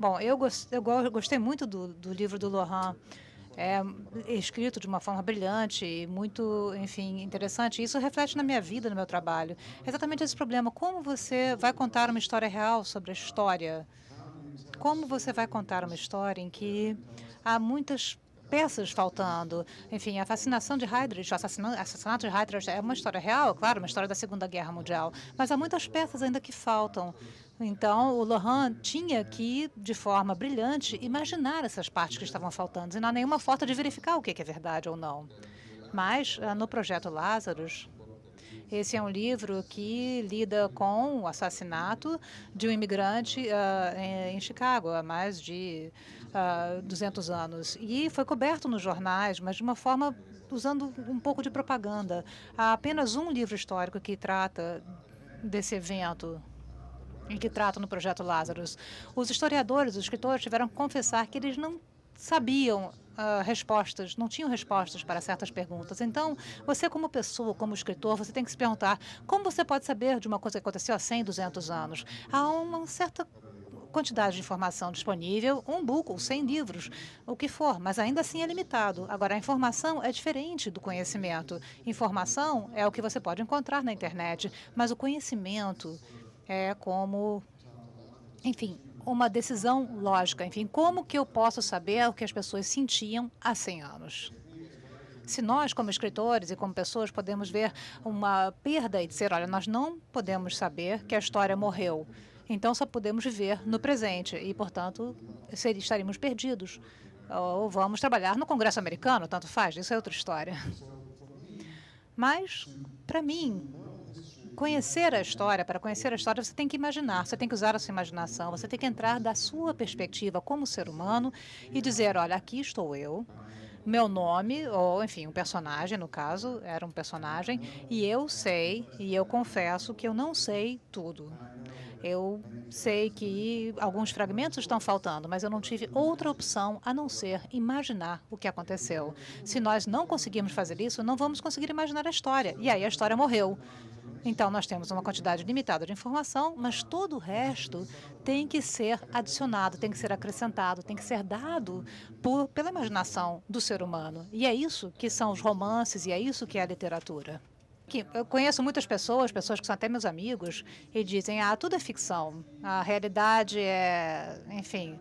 Bom, gostei muito do livro do Lohan. É escrito de uma forma brilhante e muito, enfim, interessante. Isso reflete na minha vida, no meu trabalho. É exatamente esse problema. Como você vai contar uma história real sobre a história? Como você vai contar uma história em que há muitas peças faltando? Enfim, a fascinação de Heydrich, o assassinato de Heydrich é uma história real, claro, uma história da Segunda Guerra Mundial, mas há muitas peças ainda que faltam. Então, o Lohan tinha que, de forma brilhante, imaginar essas partes que estavam faltando, e não há nenhuma forma de verificar o que é verdade ou não. Mas, no projeto Lazarus, esse é um livro que lida com o assassinato de um imigrante em Chicago há mais de 200 anos. E foi coberto nos jornais, mas de uma forma usando um pouco de propaganda. Há apenas um livro histórico que trata desse evento em que trata no Projeto Lazarus. Os historiadores, os escritores tiveram que confessar que eles não sabiam respostas, não tinham respostas para certas perguntas. Então, você como pessoa, como escritor, você tem que se perguntar como você pode saber de uma coisa que aconteceu há 100, 200 anos. Há uma certa quantidade de informação disponível, um book ou 100 livros, o que for, mas ainda assim é limitado. Agora, a informação é diferente do conhecimento. Informação é o que você pode encontrar na internet, mas o conhecimento é como, enfim, uma decisão lógica. Enfim, como que eu posso saber o que as pessoas sentiam há 100 anos? Se nós, como escritores e como pessoas, podemos ver uma perda e dizer, olha, nós não podemos saber que a história morreu, então só podemos viver no presente e, portanto, estaríamos perdidos. Ou vamos trabalhar no Congresso americano, tanto faz, isso é outra história. Mas, para mim, para conhecer a história, você tem que imaginar, você tem que usar a sua imaginação, você tem que entrar da sua perspectiva como ser humano e dizer, olha, aqui estou eu, meu nome, ou enfim, um personagem, no caso, era um personagem, e eu sei, e eu confesso que eu não sei tudo. Eu sei que alguns fragmentos estão faltando, mas eu não tive outra opção a não ser imaginar o que aconteceu. Se nós não conseguirmos fazer isso, não vamos conseguir imaginar a história. E aí a história morreu. Então, nós temos uma quantidade limitada de informação, mas todo o resto tem que ser adicionado, tem que ser acrescentado, tem que ser dado pela imaginação do ser humano. E é isso que são os romances, e é isso que é a literatura. Eu conheço muitas pessoas, pessoas que são até meus amigos, e dizem: ah, tudo é ficção, a realidade é, enfim,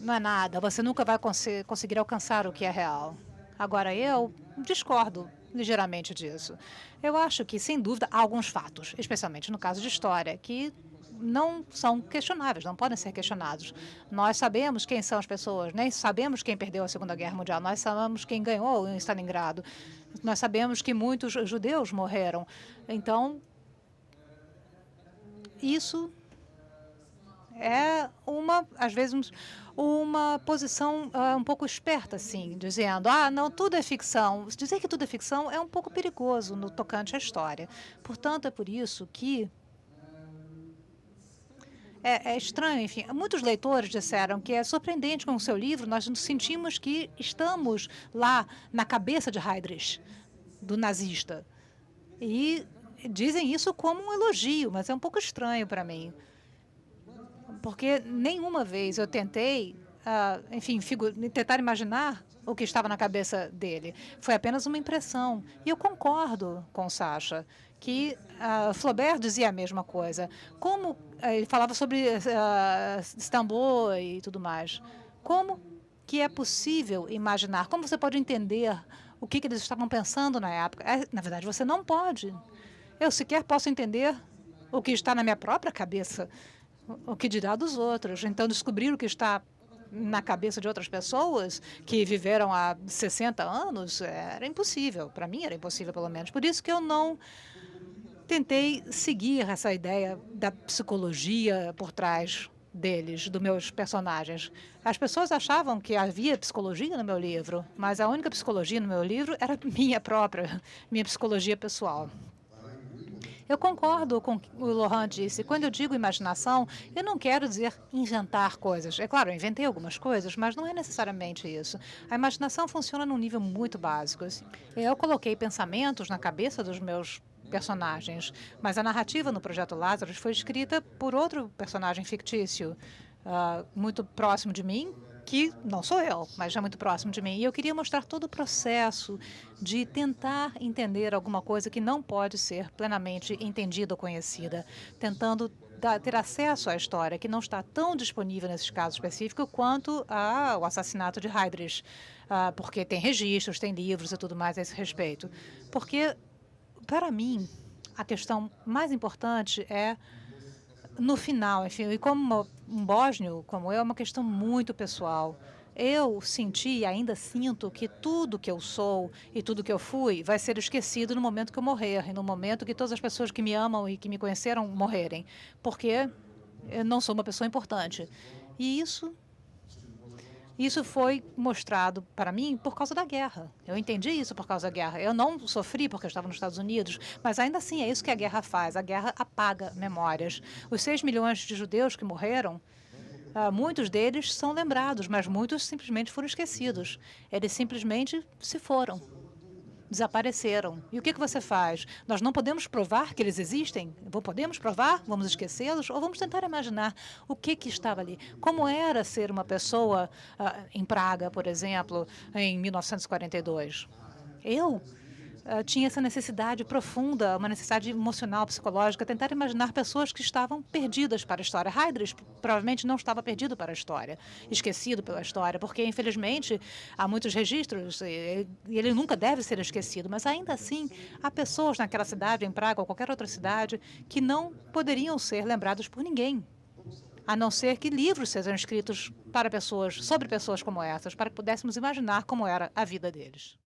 não é nada, você nunca vai conseguir alcançar o que é real. Agora, eu discordo ligeiramente disso. Eu acho que, sem dúvida, há alguns fatos, especialmente no caso de história, que não são questionáveis, não podem ser questionados. Nós sabemos quem são as pessoas, nem sabemos quem perdeu a Segunda Guerra Mundial, nós sabemos quem ganhou em Stalingrado, nós sabemos que muitos judeus morreram. Então, isso é às vezes, uma posição um pouco esperta, assim, dizendo, ah, não, tudo é ficção. Dizer que tudo é ficção é um pouco perigoso no tocante à história. Portanto, é por isso que é estranho, enfim. Muitos leitores disseram que é surpreendente com o seu livro, nós nos sentimos que estamos lá na cabeça de Heydrich, do nazista. E dizem isso como um elogio, mas é um pouco estranho para mim. Porque nenhuma vez eu tentei, enfim, tentar imaginar o que estava na cabeça dele. Foi apenas uma impressão. E eu concordo com Sacha, que Flaubert dizia a mesma coisa. Como ele falava sobre Istambul e tudo mais. Como que é possível imaginar? Como você pode entender o que eles estavam pensando na época? Na verdade, você não pode. Eu sequer posso entender o que está na minha própria cabeça. O que dirá dos outros? Então, descobrir o que está na cabeça de outras pessoas que viveram há 60 anos era impossível. Para mim, era impossível, pelo menos. Por isso que eu não tentei seguir essa ideia da psicologia por trás deles, dos meus personagens. As pessoas achavam que havia psicologia no meu livro, mas a única psicologia no meu livro era minha própria, minha psicologia pessoal. Eu concordo com o que o Lohan disse. Quando eu digo imaginação, eu não quero dizer inventar coisas. É claro, eu inventei algumas coisas, mas não é necessariamente isso. A imaginação funciona num nível muito básico. Eu coloquei pensamentos na cabeça dos meus personagens, mas a narrativa no Projeto Lazarus foi escrita por outro personagem fictício. muito próximo de mim, que não sou eu, mas já muito próximo de mim. E eu queria mostrar todo o processo de tentar entender alguma coisa que não pode ser plenamente entendida ou conhecida, tentando ter acesso à história que não está tão disponível nesses casos específicos quanto o assassinato de Heydrich, porque tem registros, tem livros e tudo mais a esse respeito. Porque, para mim, a questão mais importante é no final, enfim, e como um bósnio como eu, é uma questão muito pessoal. Eu senti e ainda sinto que tudo que eu sou e tudo que eu fui vai ser esquecido no momento que eu morrer e no momento que todas as pessoas que me amam e que me conheceram morrerem, porque eu não sou uma pessoa importante. E isso foi mostrado para mim por causa da guerra. Eu entendi isso por causa da guerra. Eu não sofri porque eu estava nos Estados Unidos, mas ainda assim é isso que a guerra faz. A guerra apaga memórias. Os 6 milhões de judeus que morreram, muitos deles são lembrados, mas muitos simplesmente foram esquecidos. Eles simplesmente se foram. Desapareceram. E o que você faz? Nós não podemos provar que eles existem? Podemos provar? Vamos esquecê-los? Ou vamos tentar imaginar o que estava ali? Como era ser uma pessoa em Praga, por exemplo, em 1942? Eu tinha essa necessidade profunda, uma necessidade emocional, psicológica, tentar imaginar pessoas que estavam perdidas para a história. Heydrich provavelmente não estava perdido para a história, esquecido pela história, porque, infelizmente, há muitos registros e ele nunca deve ser esquecido, mas ainda assim há pessoas naquela cidade, em Praga ou qualquer outra cidade, que não poderiam ser lembradas por ninguém, a não ser que livros sejam escritos para pessoas, sobre pessoas como essas, para que pudéssemos imaginar como era a vida deles.